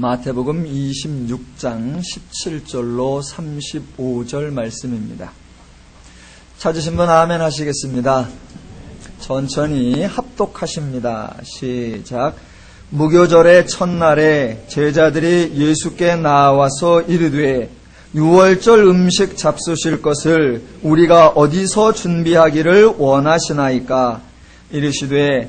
마태복음 26장 17절로 35절 말씀입니다. 찾으신 분 아멘 하시겠습니다. 천천히 합독하십니다. 시작. 무교절의 첫날에 제자들이 예수께 나와서 이르되 유월절 음식 잡수실 것을 우리가 어디서 준비하기를 원하시나이까? 이르시되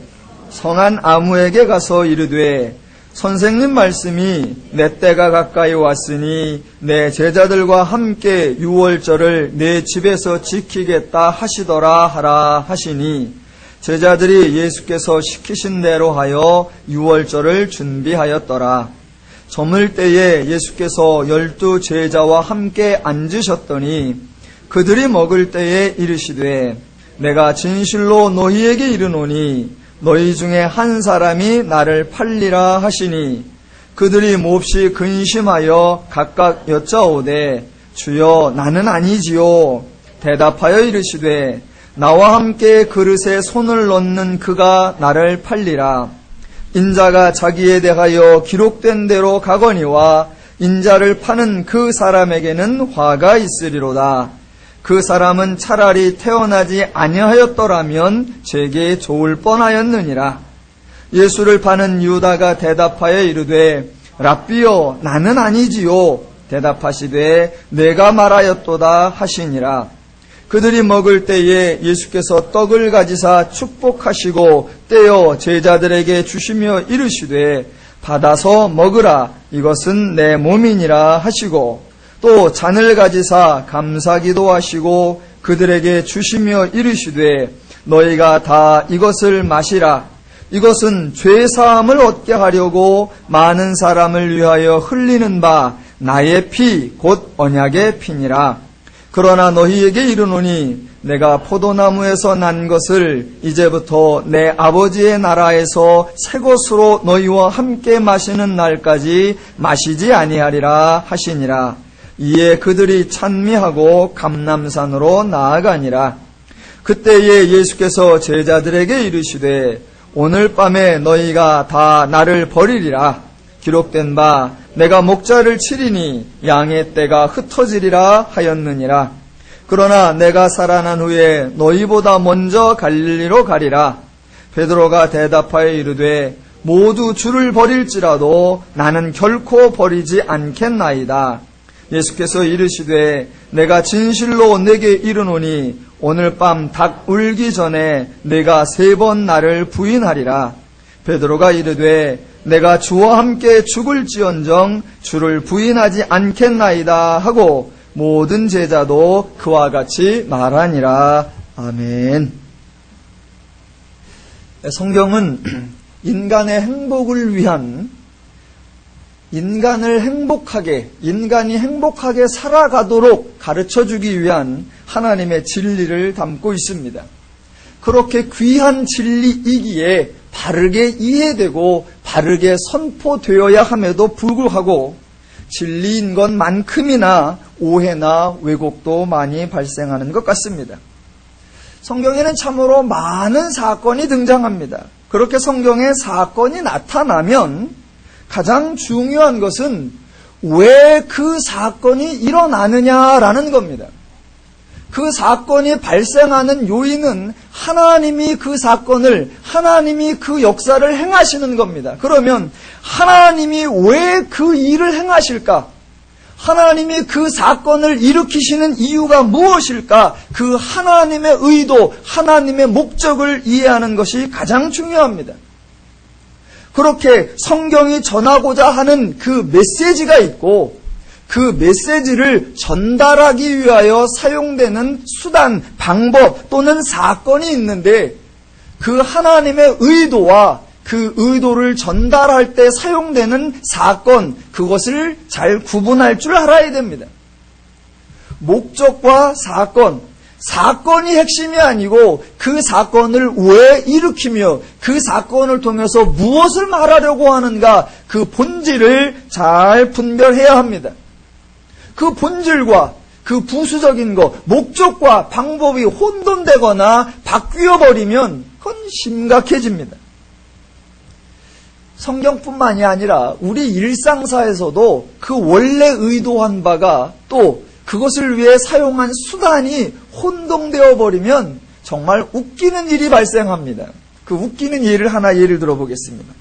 성한 아무에게 가서 이르되 선생님 말씀이 내 때가 가까이 왔으니 내 제자들과 함께 유월절을 내 집에서 지키겠다 하시더라 하라 하시니 제자들이 예수께서 시키신 대로 하여 유월절을 준비하였더라. 저물 때에 예수께서 12 제자와 함께 앉으셨더니 그들이 먹을 때에 이르시되 내가 진실로 너희에게 이르노니 너희 중에 한 사람이 나를 팔리라 하시니 그들이 몹시 근심하여 각각 여짜오되 주여 나는 아니지요. 대답하여 이르시되 나와 함께 그릇에 손을 넣는 그가 나를 팔리라. 인자가 자기에 대하여 기록된 대로 가거니와 인자를 파는 그 사람에게는 화가 있으리로다. 그 사람은 차라리 태어나지 아니하였더라면 제게 좋을 뻔하였느니라. 예수를 파는 유다가 대답하여 이르되 랍비여 나는 아니지요. 대답하시되 내가 말하였도다 하시니라. 그들이 먹을 때에 예수께서 떡을 가지사 축복하시고 떼어 제자들에게 주시며 이르시되 받아서 먹으라 이것은 내 몸이니라 하시고 또 잔을 가지사 감사기도 하시고 그들에게 주시며 이르시되 너희가 다 이것을 마시라. 이것은 죄사함을 얻게 하려고 많은 사람을 위하여 흘리는 바 나의 피 곧 언약의 피니라. 그러나 너희에게 이르노니 내가 포도나무에서 난 것을 이제부터 내 아버지의 나라에서 새 것으로 너희와 함께 마시는 날까지 마시지 아니하리라 하시니라. 이에 그들이 찬미하고 감람산으로 나아가니라. 그때에 예수께서 제자들에게 이르시되 오늘 밤에 너희가 다 나를 버리리라. 기록된 바 내가 목자를 치리니 양의 떼가 흩어지리라 하였느니라. 그러나 내가 살아난 후에 너희보다 먼저 갈릴리로 가리라. 베드로가 대답하여 이르되 모두 주를 버릴지라도 나는 결코 버리지 않겠나이다. 예수께서 이르시되 내가 진실로 내게 이르노니 오늘 밤 닭 울기 전에 내가 3번 나를 부인하리라. 베드로가 이르되 내가 주와 함께 죽을지언정 주를 부인하지 않겠나이다 하고 모든 제자도 그와 같이 말하니라. 아멘. 성경은 인간의 행복을 위한 인간이 행복하게 살아가도록 가르쳐주기 위한 하나님의 진리를 담고 있습니다. 그렇게 귀한 진리이기에 바르게 이해되고 바르게 선포되어야 함에도 불구하고 진리인 것만큼이나 오해나 왜곡도 많이 발생하는 것 같습니다. 성경에는 참으로 많은 사건이 등장합니다. 그렇게 성경에 사건이 나타나면 가장 중요한 것은 왜 그 사건이 일어나느냐라는 겁니다. 그 사건이 발생하는 요인은 하나님이 그 사건을, 하나님이 그 역사를 행하시는 겁니다. 그러면 하나님이 왜 그 일을 행하실까? 하나님이 그 사건을 일으키시는 이유가 무엇일까? 그 하나님의 의도, 하나님의 목적을 이해하는 것이 가장 중요합니다. 그렇게 성경이 전하고자 하는 그 메시지가 있고 그 메시지를 전달하기 위하여 사용되는 수단, 방법 또는 사건이 있는데 그 하나님의 의도와 그 의도를 전달할 때 사용되는 사건, 그것을 잘 구분할 줄 알아야 됩니다. 목적과 사건이 핵심이 아니고 그 사건을 왜 일으키며 그 사건을 통해서 무엇을 말하려고 하는가, 그 본질을 잘 분별해야 합니다. 그 본질과 그 부수적인 것, 목적과 방법이 혼돈되거나 바뀌어버리면 그건 심각해집니다. 성경뿐만이 아니라 우리 일상사에서도 그 원래 의도한 바가 또 그것을 위해 사용한 수단이 혼동되어 버리면 정말 웃기는 일이 발생합니다. 그 웃기는 예를 들어보겠습니다.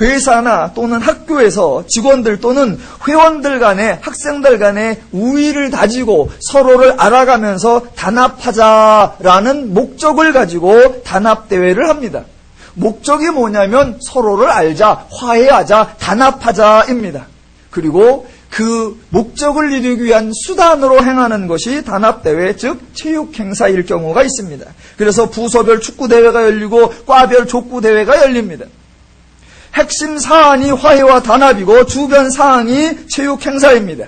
회사나 또는 학교에서 직원들 또는 회원들 간에 학생들 간에 우위를 다지고 서로를 알아가면서 단합하자라는 목적을 가지고 단합대회를 합니다. 목적이 뭐냐면 서로를 알자, 화해하자, 단합하자입니다. 그리고 그 목적을 이루기 위한 수단으로 행하는 것이 단합대회, 즉 체육행사일 경우가 있습니다. 그래서 부서별 축구대회가 열리고 과별 족구대회가 열립니다. 핵심 사안이 화해와 단합이고 주변 사항이 체육행사입니다.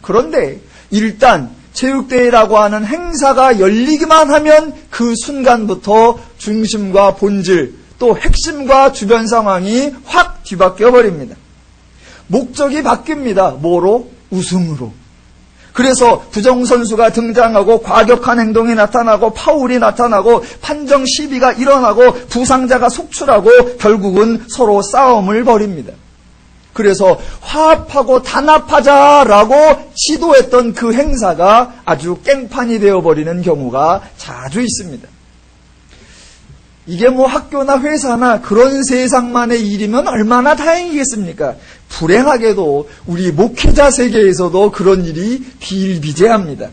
그런데 일단 체육대회라고 하는 행사가 열리기만 하면 그 순간부터 중심과 본질 또 핵심과 주변 상황이 확 뒤바뀌어 버립니다. 목적이 바뀝니다. 뭐로? 우승으로. 그래서 부정선수가 등장하고 과격한 행동이 나타나고 파울이 나타나고 판정 시비가 일어나고 부상자가 속출하고 결국은 서로 싸움을 벌입니다. 그래서 화합하고 단합하자라고 시도했던 그 행사가 아주 깽판이 되어버리는 경우가 자주 있습니다. 이게 뭐 학교나 회사나 그런 세상만의 일이면 얼마나 다행이겠습니까? 불행하게도 우리 목회자 세계에서도 그런 일이 비일비재합니다.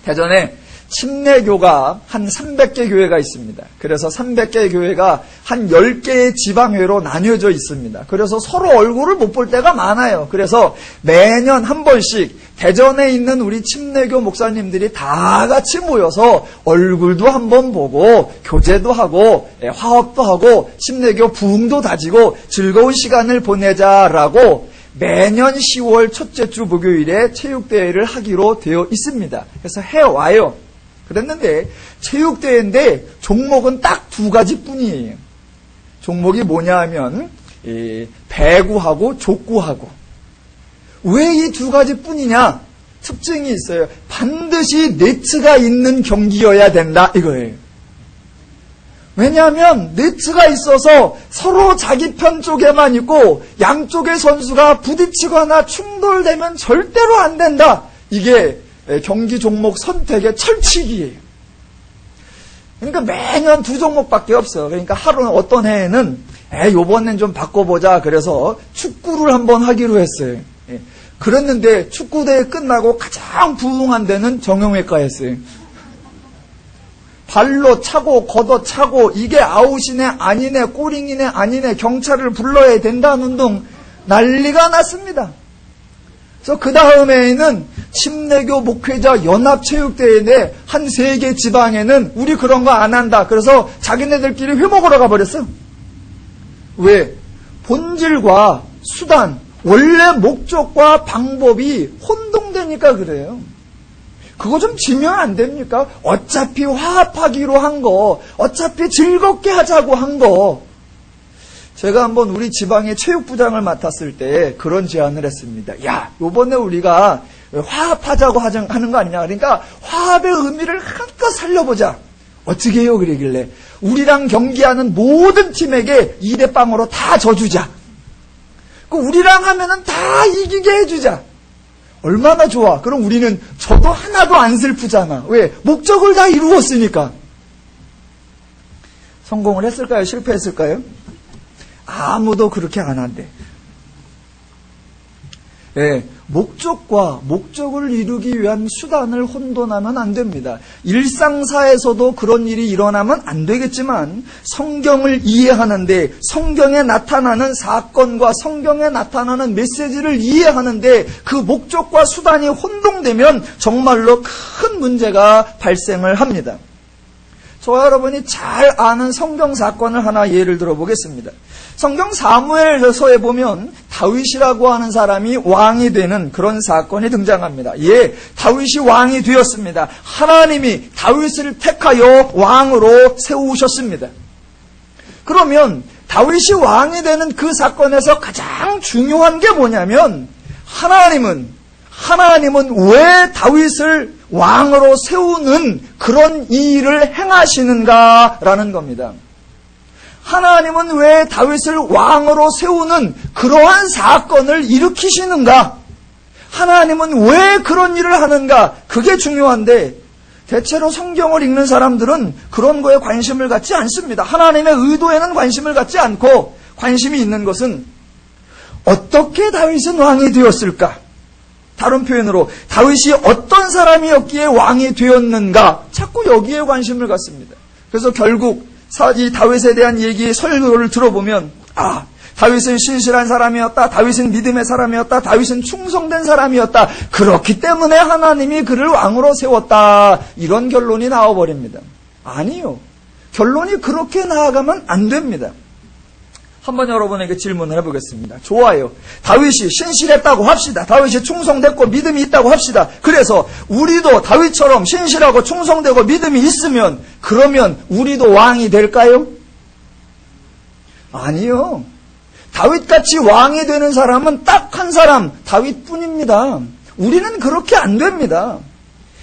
대전에 침례교가 한 300개 교회가 있습니다. 그래서 300개 교회가 한 10개의 지방회로 나뉘어져 있습니다. 그래서 서로 얼굴을 못 볼 때가 많아요. 그래서 매년 한 번씩 대전에 있는 우리 침례교 목사님들이 다 같이 모여서 얼굴도 한번 보고 교제도 하고 화합도 하고 침례교 부흥도 다지고 즐거운 시간을 보내자라고 매년 10월 첫째 주 목요일에 체육대회를 하기로 되어 있습니다. 그래서 해와요. 그랬는데 체육대회인데 종목은 딱 2가지 뿐이에요. 종목이 뭐냐 하면 배구하고 족구하고. 왜 이 2가지 뿐이냐? 특징이 있어요. 반드시 네트가 있는 경기여야 된다 이거예요. 왜냐하면 네트가 있어서 서로 자기 편 쪽에만 있고 양쪽의 선수가 부딪히거나 충돌되면 절대로 안 된다. 이게 경기 종목 선택의 철칙이에요. 그러니까 매년 2종목밖에 없어요. 그러니까 하루는 어떤 해에는 요번엔 좀 바꿔보자 그래서 축구를 한번 하기로 했어요. 그랬는데 축구대회 끝나고 가장 부흥한 데는 정형외과였어요. 발로 차고 걷어차고 이게 아웃이네 아니네 꼬링이네 아니네 경찰을 불러야 된다는 등 난리가 났습니다. 그래서 그 다음에는 침례교 목회자 연합체육대회인데 한 3개 지방에는 우리 그런 거 안 한다. 그래서 자기네들끼리 회 먹으러 가버렸어요. 왜? 본질과 수단, 원래 목적과 방법이 혼동되니까 그래요. 그거 좀 지면 안 됩니까? 어차피 화합하기로 한 거, 어차피 즐겁게 하자고 한 거. 제가 한번 우리 지방의 체육부장을 맡았을 때 그런 제안을 했습니다. 야, 요번에 우리가 화합하자고 하는 거 아니냐. 그러니까 화합의 의미를 한껏 살려보자. 어떻게 해요? 그러길래 우리랑 경기하는 모든 팀에게 2대0으로 다 져주자. 우리랑 하면은 다 이기게 해주자. 얼마나 좋아. 그럼 우리는 저도 하나도 안 슬프잖아. 왜? 목적을 다 이루었으니까. 성공을 했을까요? 실패했을까요? 아무도 그렇게 안 한대. 목적과 목적을 이루기 위한 수단을 혼돈하면 안 됩니다. 일상사에서도 그런 일이 일어나면 안 되겠지만 성경을 이해하는데 성경에 나타나는 사건과 성경에 나타나는 메시지를 이해하는데 그 목적과 수단이 혼동되면 정말로 큰 문제가 발생을 합니다. 저와 여러분이 잘 아는 성경 사건을 하나 예를 들어보겠습니다. 성경 사무엘서에 보면 다윗이라고 하는 사람이 왕이 되는 그런 사건이 등장합니다. 다윗이 왕이 되었습니다. 하나님이 다윗을 택하여 왕으로 세우셨습니다. 그러면 다윗이 왕이 되는 그 사건에서 가장 중요한 게 뭐냐면 하나님은 왜 다윗을 왕으로 세우는 그런 일을 행하시는가라는 겁니다. 하나님은 왜 다윗을 왕으로 세우는 그러한 사건을 일으키시는가? 하나님은 왜 그런 일을 하는가? 그게 중요한데 대체로 성경을 읽는 사람들은 그런 거에 관심을 갖지 않습니다. 하나님의 의도에는 관심을 갖지 않고 관심이 있는 것은 어떻게 다윗은 왕이 되었을까? 다른 표현으로 다윗이 어떤 사람이었기에 왕이 되었는가? 자꾸 여기에 관심을 갖습니다. 그래서 결국 이 다윗에 대한 얘기 설교를 들어보면 다윗은 신실한 사람이었다. 다윗은 믿음의 사람이었다. 다윗은 충성된 사람이었다. 그렇기 때문에 하나님이 그를 왕으로 세웠다. 이런 결론이 나와버립니다. 아니요. 결론이 그렇게 나아가면 안 됩니다. 한번 여러분에게 질문을 해보겠습니다. 좋아요. 다윗이 신실했다고 합시다. 다윗이 충성됐고 믿음이 있다고 합시다. 그래서 우리도 다윗처럼 신실하고 충성되고 믿음이 있으면 그러면 우리도 왕이 될까요? 아니요. 다윗같이 왕이 되는 사람은 딱 한 사람, 다윗뿐입니다. 우리는 그렇게 안 됩니다.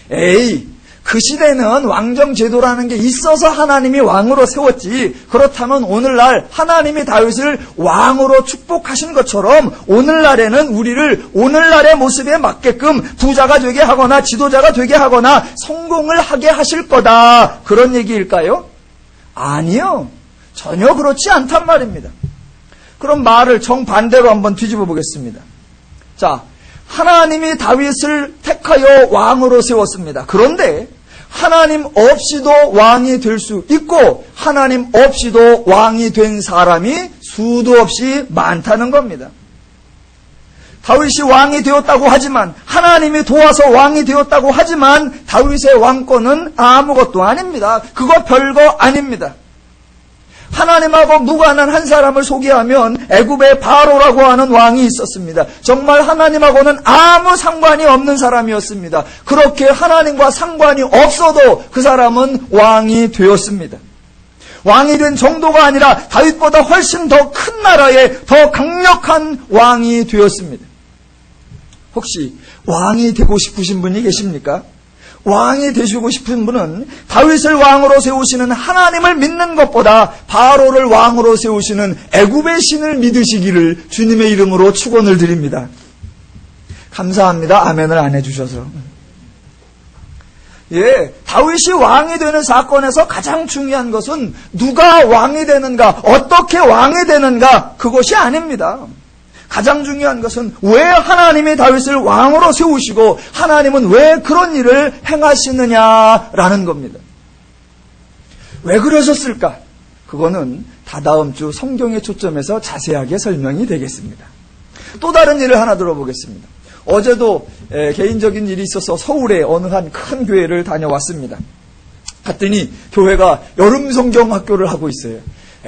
그 시대는 왕정제도라는 게 있어서 하나님이 왕으로 세웠지. 그렇다면 오늘날 하나님이 다윗을 왕으로 축복하신 것처럼 오늘날에는 우리를 오늘날의 모습에 맞게끔 부자가 되게 하거나 지도자가 되게 하거나 성공을 하게 하실 거다. 그런 얘기일까요? 아니요. 전혀 그렇지 않단 말입니다. 그럼 말을 정반대로 한번 뒤집어 보겠습니다. 자, 하나님이 다윗을 택하여 왕으로 세웠습니다. 그런데 하나님 없이도 왕이 될 수 있고 하나님 없이도 왕이 된 사람이 수도 없이 많다는 겁니다. 다윗이 왕이 되었다고 하지만 하나님이 도와서 왕이 되었다고 하지만 다윗의 왕권은 아무것도 아닙니다. 그거 별거 아닙니다. 하나님하고 무관한 한 사람을 소개하면 애굽의 바로라고 하는 왕이 있었습니다. 정말 하나님하고는 아무 상관이 없는 사람이었습니다. 그렇게 하나님과 상관이 없어도 그 사람은 왕이 되었습니다. 왕이 된 정도가 아니라 다윗보다 훨씬 더 큰 나라의 더 강력한 왕이 되었습니다. 혹시 왕이 되고 싶으신 분이 계십니까? 왕이 되시고 싶은 분은 다윗을 왕으로 세우시는 하나님을 믿는 것보다 바로를 왕으로 세우시는 애굽의 신을 믿으시기를 주님의 이름으로 축원을 드립니다. 감사합니다. 아멘을 안 해주셔서. 다윗이 왕이 되는 사건에서 가장 중요한 것은 누가 왕이 되는가, 어떻게 왕이 되는가, 그것이 아닙니다. 가장 중요한 것은 왜 하나님이 다윗을 왕으로 세우시고 하나님은 왜 그런 일을 행하시느냐라는 겁니다. 왜 그러셨을까? 그거는 다다음 주 성경의 초점에서 자세하게 설명이 되겠습니다. 또 다른 일을 하나 들어보겠습니다. 어제도 개인적인 일이 있어서 서울에 어느 한 큰 교회를 다녀왔습니다. 갔더니 교회가 여름 성경 학교를 하고 있어요.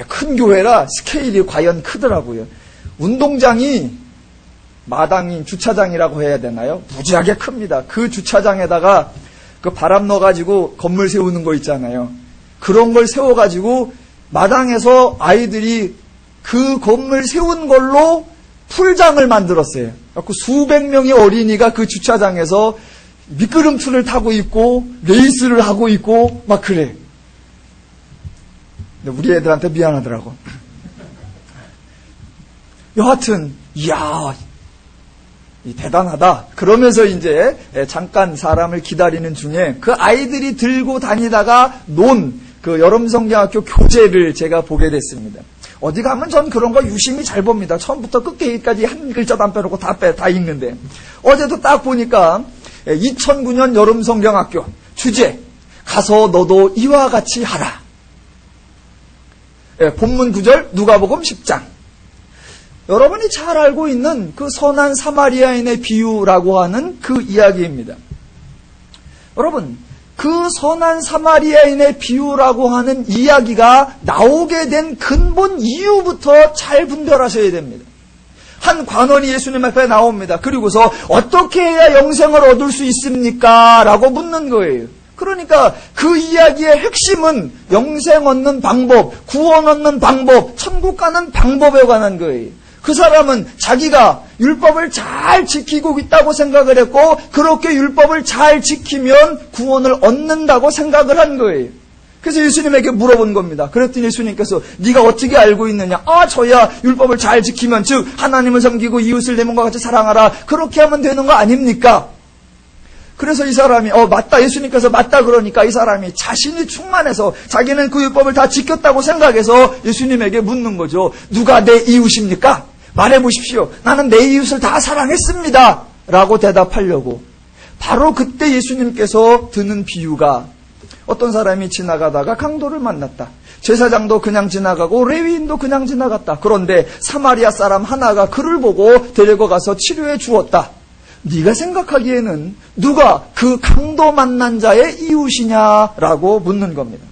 큰 교회라 스케일이 과연 크더라고요. 운동장이 마당인 주차장이라고 해야 되나요? 무지하게 큽니다. 그 주차장에다가 그 바람 넣어가지고 건물 세우는 거 있잖아요. 그런 걸 세워가지고 마당에서 아이들이 그 건물 세운 걸로 풀장을 만들었어요. 그래서 수백 명의 어린이가 그 주차장에서 미끄럼틀을 타고 있고 레이스를 하고 있고 막 그래. 근데 우리 애들한테 미안하더라고. 여하튼 이야 대단하다. 그러면서 이제 잠깐 사람을 기다리는 중에 그 아이들이 들고 다니다가 논 그 여름성경학교 교재를 제가 보게 됐습니다. 어디 가면 전 그런 거 유심히 잘 봅니다. 처음부터 끝까지 한 글자도 안 빼놓고 다 읽는데 어제도 딱 보니까 2009년 여름성경학교 주제 가서 너도 이와 같이 하라. 본문 구절 누가복음 10장. 여러분이 잘 알고 있는 그 선한 사마리아인의 비유라고 하는 그 이야기입니다. 여러분, 그 선한 사마리아인의 비유라고 하는 이야기가 나오게 된 근본 이유부터 잘 분별하셔야 됩니다. 한 관원이 예수님 앞에 나옵니다. 그리고서 어떻게 해야 영생을 얻을 수 있습니까? 라고 묻는 거예요. 그러니까 그 이야기의 핵심은 영생 얻는 방법, 구원 얻는 방법, 천국 가는 방법에 관한 거예요. 그 사람은 자기가 율법을 잘 지키고 있다고 생각을 했고 그렇게 율법을 잘 지키면 구원을 얻는다고 생각을 한 거예요. 그래서 예수님에게 물어본 겁니다. 그랬더니 예수님께서 네가 어떻게 알고 있느냐? 저야 율법을 잘 지키면, 즉 하나님을 섬기고 이웃을 내 몸과 같이 사랑하라, 그렇게 하면 되는 거 아닙니까? 그래서 이 사람이 맞다, 예수님께서 맞다 그러니까 이 사람이 자신이 충만해서 자기는 그 율법을 다 지켰다고 생각해서 예수님에게 묻는 거죠. 누가 내 이웃입니까? 말해보십시오. 나는 내 이웃을 다 사랑했습니다 라고 대답하려고. 바로 그때 예수님께서 드는 비유가, 어떤 사람이 지나가다가 강도를 만났다. 제사장도 그냥 지나가고 레위인도 그냥 지나갔다. 그런데 사마리아 사람 하나가 그를 보고 데리고 가서 치료해 주었다. 네가 생각하기에는 누가 그 강도 만난 자의 이웃이냐라고 묻는 겁니다.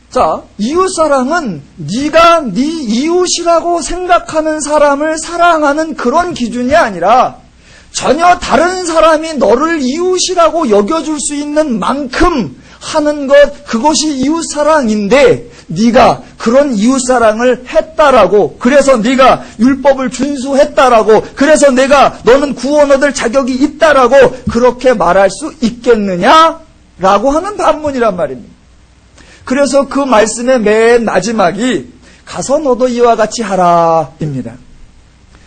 자, 이웃사랑은 네가 네 이웃이라고 생각하는 사람을 사랑하는 그런 기준이 아니라 전혀 다른 사람이 너를 이웃이라고 여겨줄 수 있는 만큼 하는 것, 그것이 이웃사랑인데 네가 그런 이웃사랑을 했다라고, 그래서 네가 율법을 준수했다라고, 그래서 너는 구원 얻을 자격이 있다라고 그렇게 말할 수 있겠느냐라고 하는 반문이란 말입니다. 그래서 그 말씀의 맨 마지막이 가서 너도 이와 같이 하라입니다.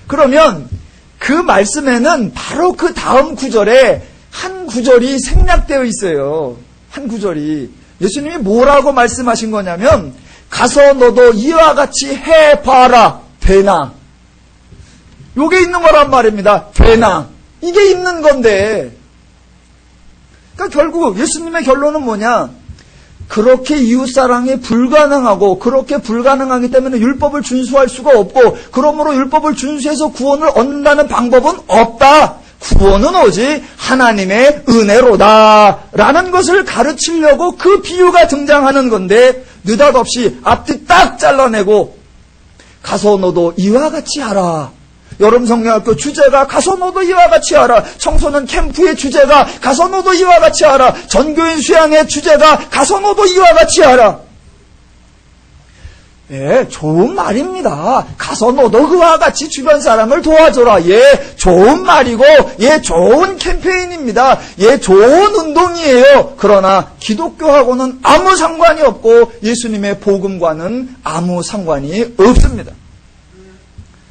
그러면 그 말씀에는 바로 그 다음 구절에 한 구절이 생략되어 있어요. 한 구절이. 예수님이 뭐라고 말씀하신 거냐면 가서 너도 이와 같이 해봐라. 되나? 요게 있는 거란 말입니다. 되나? 이게 있는 건데. 그러니까 결국 예수님의 결론은 뭐냐? 그렇게 이웃사랑이 불가능하고, 그렇게 불가능하기 때문에 율법을 준수할 수가 없고, 그러므로 율법을 준수해서 구원을 얻는다는 방법은 없다. 구원은 오직 하나님의 은혜로다 라는 것을 가르치려고 그 비유가 등장하는 건데, 느닷없이 앞뒤 딱 잘라내고 가서 너도 이와 같이 하라. 여름 성경학교 주제가 가서 너도 이와 같이 하라. 청소년 캠프의 주제가 가서 너도 이와 같이 하라. 전교인 수양의 주제가 가서 너도 이와 같이 하라. 예, 좋은 말입니다. 가서 너도 그와 같이 주변 사람을 도와줘라. 예, 좋은 말이고, 예, 좋은 캠페인입니다. 예, 좋은 운동이에요. 그러나 기독교하고는 아무 상관이 없고 예수님의 복음과는 아무 상관이 없습니다.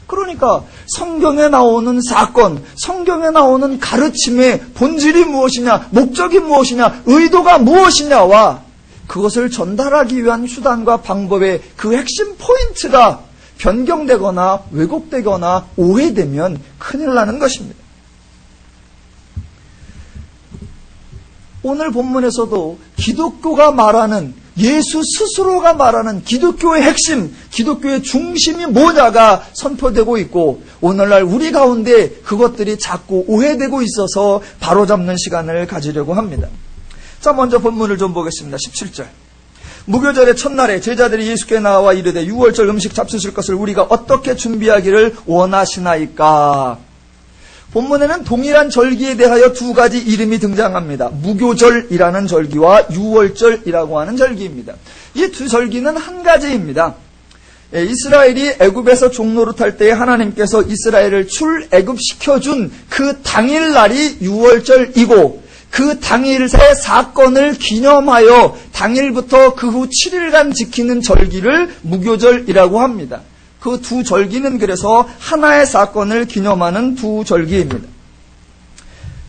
그러니까 성경에 나오는 사건, 성경에 나오는 가르침의 본질이 무엇이냐, 목적이 무엇이냐, 의도가 무엇이냐와 그것을 전달하기 위한 수단과 방법의 그 핵심 포인트가 변경되거나 왜곡되거나 오해되면 큰일 나는 것입니다. 오늘 본문에서도 기독교가 말하는, 예수 스스로가 말하는 기독교의 핵심, 기독교의 중심이 뭐냐가 선포되고 있고, 오늘날 우리 가운데 그것들이 자꾸 오해되고 있어서 바로잡는 시간을 가지려고 합니다. 자, 먼저 본문을 좀 보겠습니다. 17절. 무교절의 첫날에 제자들이 예수께 나와 이르되 유월절 음식 잡수실 것을 우리가 어떻게 준비하기를 원하시나이까. 본문에는 동일한 절기에 대하여 두 가지 이름이 등장합니다. 무교절이라는 절기와 유월절이라고 하는 절기입니다. 이 두 절기는 한 가지입니다. 이스라엘이 애굽에서 종노릇할 때에 하나님께서 이스라엘을 출애굽시켜준 그 당일날이 유월절이고, 그 당일의 사건을 기념하여 당일부터 그 후 7일간 지키는 절기를 무교절이라고 합니다. 그 두 절기는 그래서 하나의 사건을 기념하는 두 절기입니다.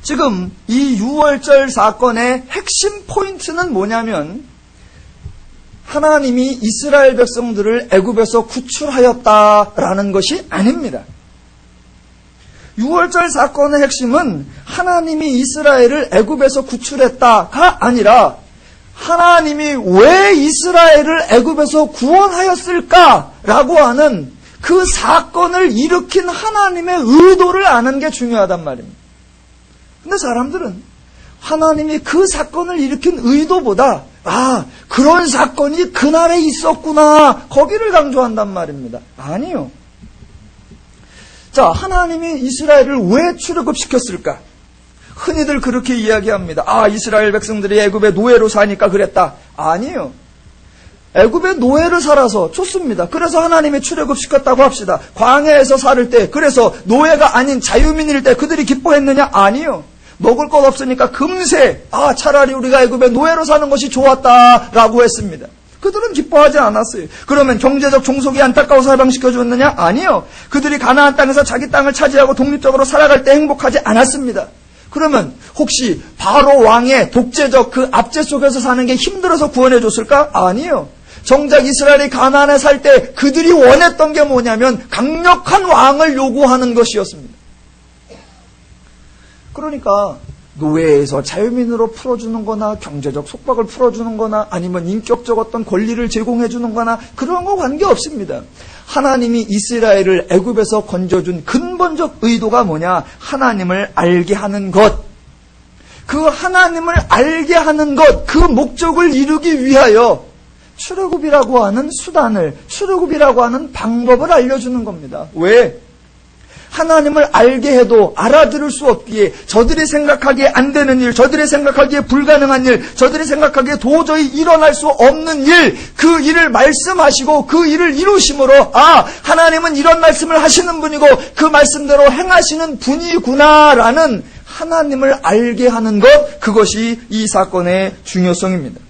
지금 이 유월절 사건의 핵심 포인트는 뭐냐면, 하나님이 이스라엘 백성들을 애굽에서 구출하였다라는 것이 아닙니다. 유월절 사건의 핵심은 하나님이 이스라엘을 애굽에서 구출했다가 아니라 하나님이 왜 이스라엘을 애굽에서 구원하였을까라고 하는 그 사건을 일으킨 하나님의 의도를 아는 게 중요하단 말입니다. 근데 사람들은 하나님이 그 사건을 일으킨 의도보다 그런 사건이 그날에 있었구나, 거기를 강조한단 말입니다. 아니요. 자, 하나님이 이스라엘을 왜 출애굽시켰을까? 흔히들 그렇게 이야기합니다. 이스라엘 백성들이 애굽의 노예로 사니까 그랬다. 아니요. 애굽의 노예를 살아서 좋습니다. 그래서 하나님이 출애굽시켰다고 합시다. 광야에서 살을 때, 그래서 노예가 아닌 자유민일 때 그들이 기뻐했느냐? 아니요. 먹을 것 없으니까 금세 차라리 우리가 애굽의 노예로 사는 것이 좋았다라고 했습니다. 그들은 기뻐하지 않았어요. 그러면 경제적 종속이 안타까워서 해방시켜 주었느냐? 아니요. 그들이 가나안 땅에서 자기 땅을 차지하고 독립적으로 살아갈 때 행복하지 않았습니다. 그러면 혹시 바로 왕의 독재적 그 압제 속에서 사는 게 힘들어서 구원해 줬을까? 아니요. 정작 이스라엘이 가나안에 살 때 그들이 원했던 게 뭐냐면 강력한 왕을 요구하는 것이었습니다. 그러니까 노예에서 자유민으로 풀어주는 거나 경제적 속박을 풀어주는 거나 아니면 인격적 어떤 권리를 제공해 주는 거나 그런 거 관계없습니다. 하나님이 이스라엘을 애굽에서 건져준 근본적 의도가 뭐냐? 하나님을 알게 하는 것. 그 하나님을 알게 하는 것, 그 목적을 이루기 위하여 출애굽이라고 하는 수단을, 출애굽이라고 하는 방법을 알려주는 겁니다. 왜? 하나님을 알게 해도 알아들을 수 없기에 저들이 생각하기에 안 되는 일, 저들이 생각하기에 불가능한 일, 저들이 생각하기에 도저히 일어날 수 없는 일, 그 일을 말씀하시고 그 일을 이루심으로 하나님은 이런 말씀을 하시는 분이고 그 말씀대로 행하시는 분이구나라는 하나님을 알게 하는 것, 그것이 이 사건의 중요성입니다.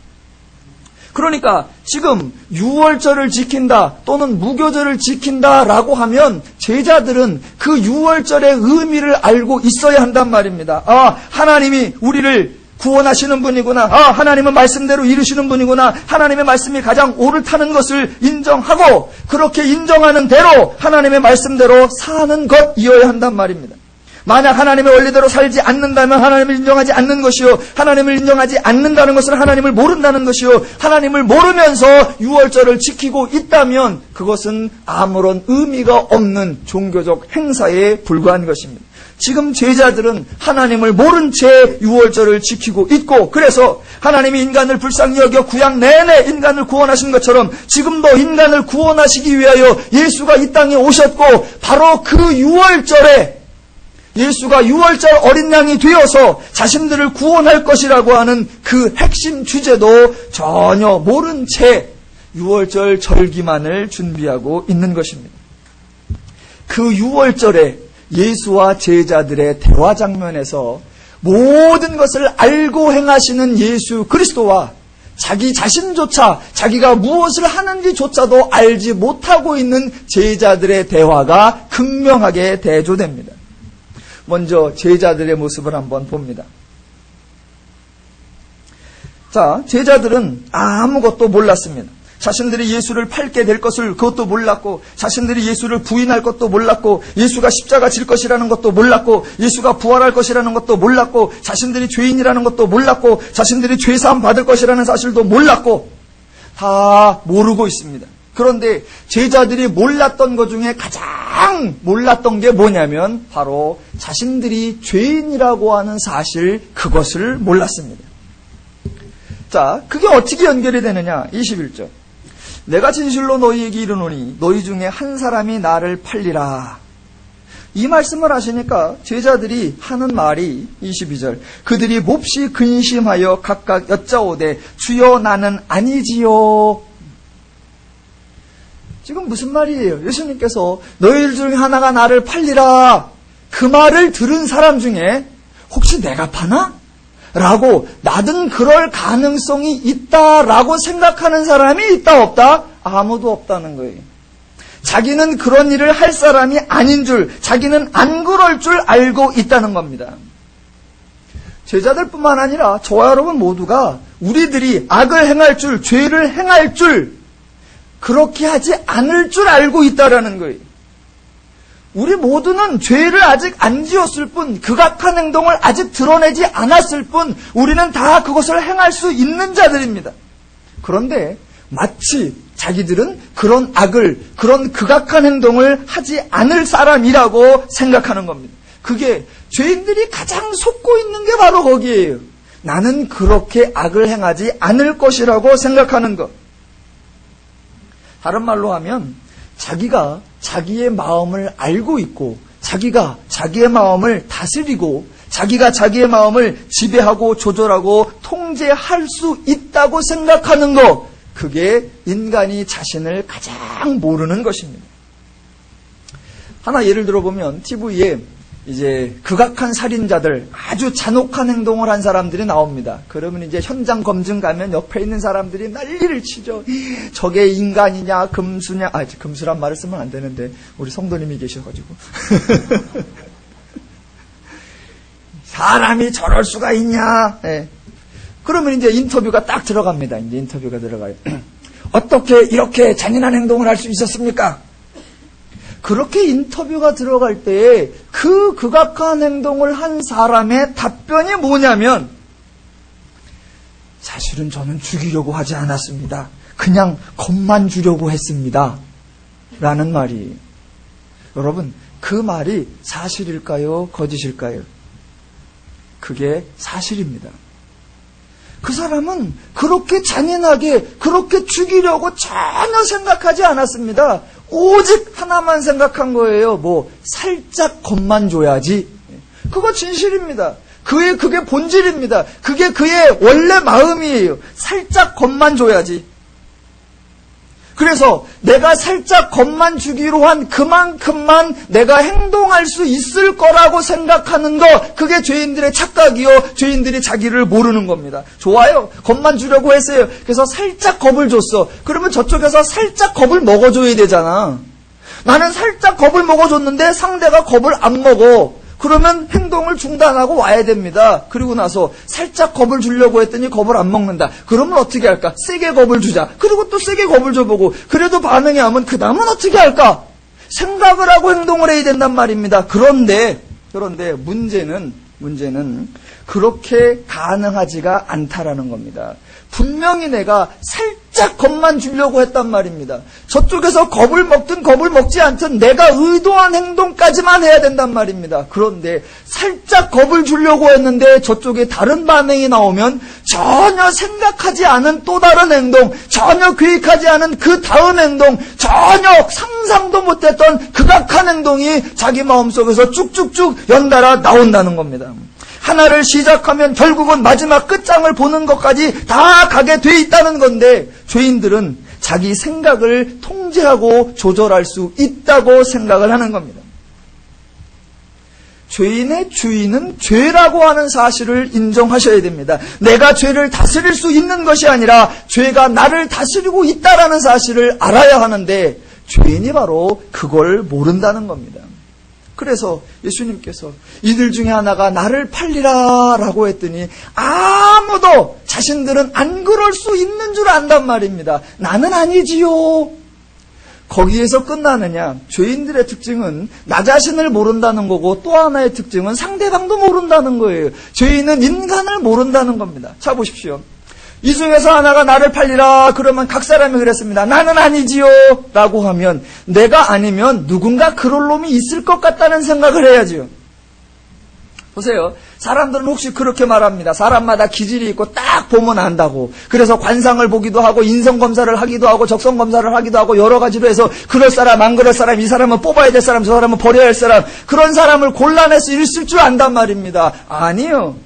그러니까 지금 유월절을 지킨다 또는 무교절을 지킨다라고 하면 제자들은 그 유월절의 의미를 알고 있어야 한단 말입니다. 하나님이 우리를 구원하시는 분이구나. 하나님은 말씀대로 이루시는 분이구나. 하나님의 말씀이 가장 옳다는 것을 인정하고 그렇게 인정하는 대로 하나님의 말씀대로 사는 것이어야 한단 말입니다. 만약 하나님의 원리대로 살지 않는다면 하나님을 인정하지 않는 것이요, 하나님을 인정하지 않는다는 것은 하나님을 모른다는 것이요, 하나님을 모르면서 유월절을 지키고 있다면 그것은 아무런 의미가 없는 종교적 행사에 불과한 것입니다. 지금 제자들은 하나님을 모른 채 유월절을 지키고 있고, 그래서 하나님이 인간을 불쌍히 여겨 구약 내내 인간을 구원하신 것처럼 지금도 인간을 구원하시기 위하여 예수가 이 땅에 오셨고, 바로 그 유월절에 예수가 유월절 어린 양이 되어서 자신들을 구원할 것이라고 하는 그 핵심 주제도 전혀 모른 채 유월절 절기만을 준비하고 있는 것입니다. 그 유월절에 예수와 제자들의 대화 장면에서 모든 것을 알고 행하시는 예수 그리스도와 자기 자신조차 자기가 무엇을 하는지조차도 알지 못하고 있는 제자들의 대화가 극명하게 대조됩니다. 먼저 제자들의 모습을 한번 봅니다. 자, 제자들은 아무것도 몰랐습니다. 자신들이 예수를 팔게 될 것을 그것도 몰랐고, 자신들이 예수를 부인할 것도 몰랐고, 예수가 십자가 질 것이라는 것도 몰랐고, 예수가 부활할 것이라는 것도 몰랐고, 자신들이 죄인이라는 것도 몰랐고, 자신들이 죄사함 받을 것이라는 사실도 몰랐고, 다 모르고 있습니다. 그런데 제자들이 몰랐던 것 중에 가장 몰랐던 게 뭐냐면 바로 자신들이 죄인이라고 하는 사실, 그것을 몰랐습니다. 자, 그게 어떻게 연결이 되느냐? 21절. 내가 진실로 너희에게 이르노니 너희 중에 한 사람이 나를 팔리라. 이 말씀을 하시니까 제자들이 하는 말이 22절. 그들이 몹시 근심하여 각각 여짜오되 주여 나는 아니지요. 지금 무슨 말이에요? 예수님께서 너희들 중에 하나가 나를 팔리라. 그 말을 들은 사람 중에 혹시 내가 파나? 라고 나든 그럴 가능성이 있다라고 생각하는 사람이 있다 없다? 아무도 없다는 거예요. 자기는 그런 일을 할 사람이 아닌 줄, 자기는 안 그럴 줄 알고 있다는 겁니다. 제자들뿐만 아니라 저와 여러분 모두가 우리들이 악을 행할 줄, 죄를 행할 줄, 그렇게 하지 않을 줄 알고 있다라는 거예요. 우리 모두는 죄를 아직 안 지었을 뿐, 극악한 행동을 아직 드러내지 않았을 뿐, 우리는 다 그것을 행할 수 있는 자들입니다. 그런데 마치 자기들은 그런 악을, 그런 극악한 행동을 하지 않을 사람이라고 생각하는 겁니다. 그게 죄인들이 가장 속고 있는 게 바로 거기에요. 나는 그렇게 악을 행하지 않을 것이라고 생각하는 것. 다른 말로 하면 자기가 자기의 마음을 알고 있고, 자기가 자기의 마음을 다스리고, 자기가 자기의 마음을 지배하고 조절하고 통제할 수 있다고 생각하는 것, 그게 인간이 자신을 가장 모르는 것입니다. 하나 예를 들어보면 TV에 이제 극악한 살인자들, 아주 잔혹한 행동을 한 사람들이 나옵니다. 그러면 이제 현장 검증 가면 옆에 있는 사람들이 난리를 치죠. 저게 인간이냐 금수냐. 금수란 말을 쓰면 안 되는데 우리 성도님이 계셔가지고 사람이 저럴 수가 있냐. 네. 그러면 이제 인터뷰가 딱 들어갑니다. 이제 인터뷰가 들어가요. 어떻게 이렇게 잔인한 행동을 할 수 있었습니까? 그렇게 인터뷰가 들어갈 때에 그 극악한 행동을 한 사람의 답변이 뭐냐면, 사실은 저는 죽이려고 하지 않았습니다. 그냥 겁만 주려고 했습니다. 라는 말이. 여러분, 그 말이 사실일까요? 거짓일까요? 그게 사실입니다. 그 사람은 그렇게 잔인하게, 그렇게 죽이려고 전혀 생각하지 않았습니다. 오직 하나만 생각한 거예요. 살짝 겁만 줘야지. 그거 진실입니다. 그게 본질입니다. 그게 그의 원래 마음이에요. 살짝 겁만 줘야지. 그래서 내가 살짝 겁만 주기로 한 그만큼만 내가 행동할 수 있을 거라고 생각하는 거, 그게 죄인들의 착각이요, 죄인들이 자기를 모르는 겁니다. 좋아요. 겁만 주려고 했어요. 그래서 살짝 겁을 줬어. 그러면 저쪽에서 살짝 겁을 먹어줘야 되잖아. 나는 살짝 겁을 먹어줬는데 상대가 겁을 안 먹어. 그러면 행동을 중단하고 와야 됩니다. 그리고 나서 살짝 겁을 주려고 했더니 겁을 안 먹는다. 그러면 어떻게 할까? 세게 겁을 주자. 그리고 또 세게 겁을 줘보고, 그래도 반응이 하면 그 다음은 어떻게 할까? 생각을 하고 행동을 해야 된단 말입니다. 그런데 문제는 그렇게 가능하지가 않다라는 겁니다. 분명히 내가 살짝 겁만 주려고 했단 말입니다. 저쪽에서 겁을 먹든 겁을 먹지 않든 내가 의도한 행동까지만 해야 된단 말입니다. 그런데 살짝 겁을 주려고 했는데 저쪽에 다른 반응이 나오면 전혀 생각하지 않은 또 다른 행동, 전혀 계획하지 않은 그 다음 행동, 전혀 상상도 못했던 극악한 행동이 자기 마음속에서 쭉쭉쭉 연달아 나온다는 겁니다. 하나를 시작하면 결국은 마지막 끝장을 보는 것까지 다 가게 돼 있다는 건데, 죄인들은 자기 생각을 통제하고 조절할 수 있다고 생각을 하는 겁니다. 죄인의 주인은 죄라고 하는 사실을 인정하셔야 됩니다. 내가 죄를 다스릴 수 있는 것이 아니라 죄가 나를 다스리고 있다라는 사실을 알아야 하는데, 죄인이 바로 그걸 모른다는 겁니다. 그래서 예수님께서 이들 중에 하나가 나를 팔리라 라고 했더니 아무도 자신들은 안 그럴 수 있는 줄 안단 말입니다. 나는 아니지요. 거기에서 끝나느냐? 죄인들의 특징은 나 자신을 모른다는 거고, 또 하나의 특징은 상대방도 모른다는 거예요. 죄인은 인간을 모른다는 겁니다. 자, 보십시오. 이 중에서 하나가 나를 팔리라 그러면 각 사람이 그랬습니다. 나는 아니지요 라고 하면, 내가 아니면 누군가 그럴 놈이 있을 것 같다는 생각을 해야지요. 보세요. 사람들은 혹시 그렇게 말합니다. 사람마다 기질이 있고 딱 보면 안다고. 그래서 관상을 보기도 하고 인성검사를 하기도 하고 적성검사를 하기도 하고 여러 가지로 해서 그럴 사람 안 그럴 사람, 이 사람은 뽑아야 될 사람, 저 사람은 버려야 할 사람, 그런 사람을 골라내서 있을 줄 안단 말입니다. 아니요.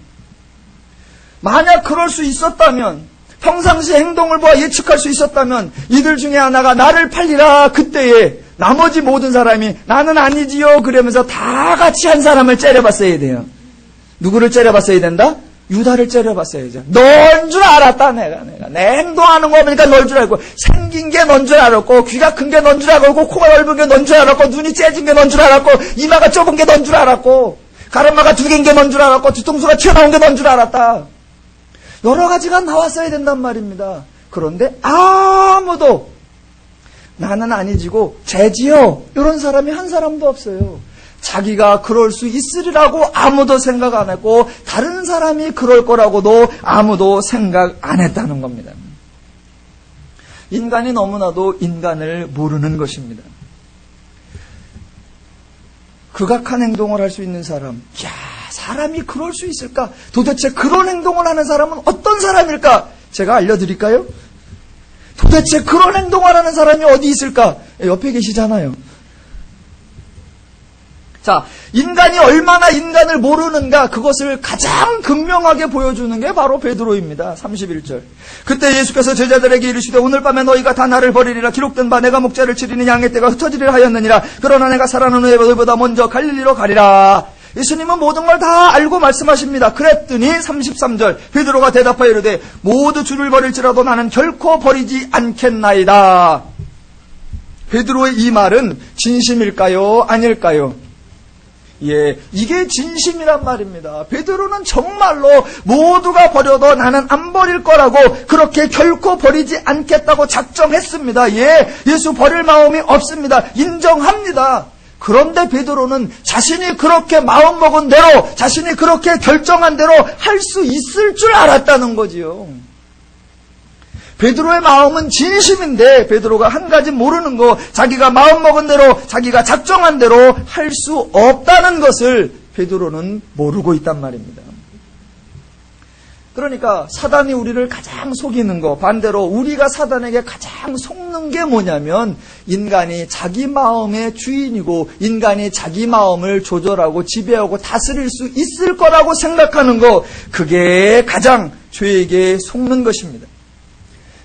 만약 그럴 수 있었다면, 평상시 행동을 보아 예측할 수 있었다면, 이들 중에 하나가 나를 팔리라 그때에 나머지 모든 사람이 나는 아니지요 그러면서 다 같이 한 사람을 째려봤어야 돼요. 누구를 째려봤어야 된다? 유다를 째려봤어야죠. 넌 줄 알았다. 내가 내 행동하는 거 보니까 넌 줄 알고, 생긴 게 넌 줄 알았고, 귀가 큰 게 넌 줄 알고, 코가 넓은 게 넌 줄 알았고, 눈이 째진 게 넌 줄 알았고, 이마가 좁은 게 넌 줄 알았고, 가르마가 두 개인 게 넌 줄 알았고, 뒤통수가 튀어나온 게 넌 줄 알았다. 여러 가지가 나왔어야 된단 말입니다. 그런데 아무도 나는 아니지고 쟤지요 이런 사람이 한 사람도 없어요. 자기가 그럴 수 있으리라고 아무도 생각 안 했고, 다른 사람이 그럴 거라고도 아무도 생각 안 했다는 겁니다. 인간이 너무나도 인간을 모르는 것입니다. 극악한 행동을 할 수 있는 사람, 사람이 그럴 수 있을까? 도대체 그런 행동을 하는 사람은 어떤 사람일까? 제가 알려드릴까요? 도대체 그런 행동을 하는 사람이 어디 있을까? 옆에 계시잖아요. 자, 인간이 얼마나 인간을 모르는가, 그것을 가장 극명하게 보여주는 게 바로 베드로입니다. 31절. 그때 예수께서 제자들에게 이르시되 오늘 밤에 너희가 다 나를 버리리라. 기록된 바 내가 목자를 치리니 양의 떼가 흩어지리라 하였느니라. 그러나 내가 살아난 후에 너희보다 먼저 갈릴리로 가리라. 예수님은 모든 걸 다 알고 말씀하십니다. 그랬더니 33절 베드로가 대답하여 이르되 모두 주를 버릴지라도 나는 결코 버리지 않겠나이다. 베드로의 이 말은 진심일까요? 아닐까요? 예, 이게 진심이란 말입니다. 베드로는 정말로 모두가 버려도 나는 안 버릴 거라고 그렇게 결코 버리지 않겠다고 작정했습니다. 예, 예수 버릴 마음이 없습니다. 인정합니다. 그런데 베드로는 자신이 그렇게 마음먹은 대로, 자신이 그렇게 결정한 대로 할 수 있을 줄 알았다는 거지요. 베드로의 마음은 진심인데 베드로가 한 가지 모르는 거, 자기가 마음먹은 대로, 자기가 작정한 대로 할 수 없다는 것을 베드로는 모르고 있단 말입니다. 그러니까 사단이 우리를 가장 속이는 거, 반대로 우리가 사단에게 가장 속는 게 뭐냐면 인간이 자기 마음의 주인이고 인간이 자기 마음을 조절하고 지배하고 다스릴 수 있을 거라고 생각하는 거, 그게 가장 죄에게 속는 것입니다.